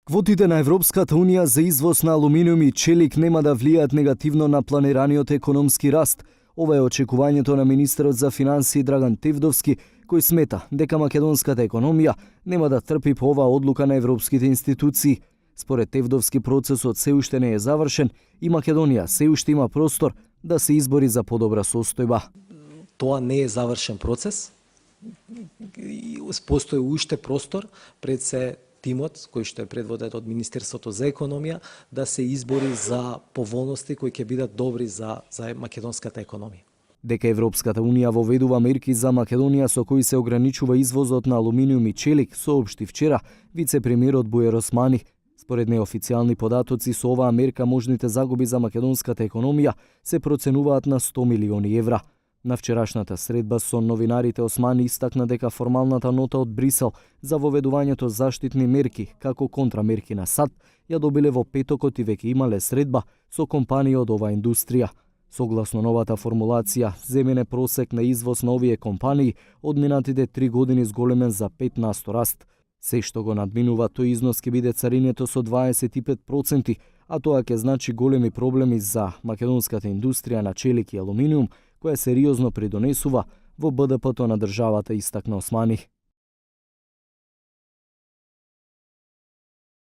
Квотите на Европската Унија за извоз на алуминиум и челик нема да влијаат негативно на планираниот економски раст. Ова е очекувањето на министерот за финансии Драган Тевдовски, кој смета дека македонската економија нема да трпи по оваа одлука на европските институции. Според Тевдовски процесот се уште не е завршен и Македонија се уште има простор да се избори за подобра состојба. Тоа не е завршен процес. Постои уште простор пред се тимот кој што е предводен од Министерството за економија да се избори за поволности кои ќе бидат добри за македонската економија. Дека Европската Унија воведува мерки за Македонија со кои се ограничува извозот на алуминиум и челик, соопшти вчера вице-премиерот Бујар Османи. Според неофицијални податоци, со оваа мерка можните загуби за македонската економија се проценуваат на 100 милиони евра. На вчерашната средба со новинарите Османи истакна дека формалната нота од Брисел за воведувањето заштитни мерки како контрамерки на САД ја добиле во петокот и веќе имале средба со компании од оваа индустрија. Согласно новата формулација, земен е просек на извоз на овие компании од минатите 3 години зголемен за 5% раст. Се што го надминува тој износ ќе биде царинето со 25%, а тоа ќе значи големи проблеми за македонската индустрија на челик и алуминиум, која сериозно придонесува во БДП-то на државата, истакна Османи.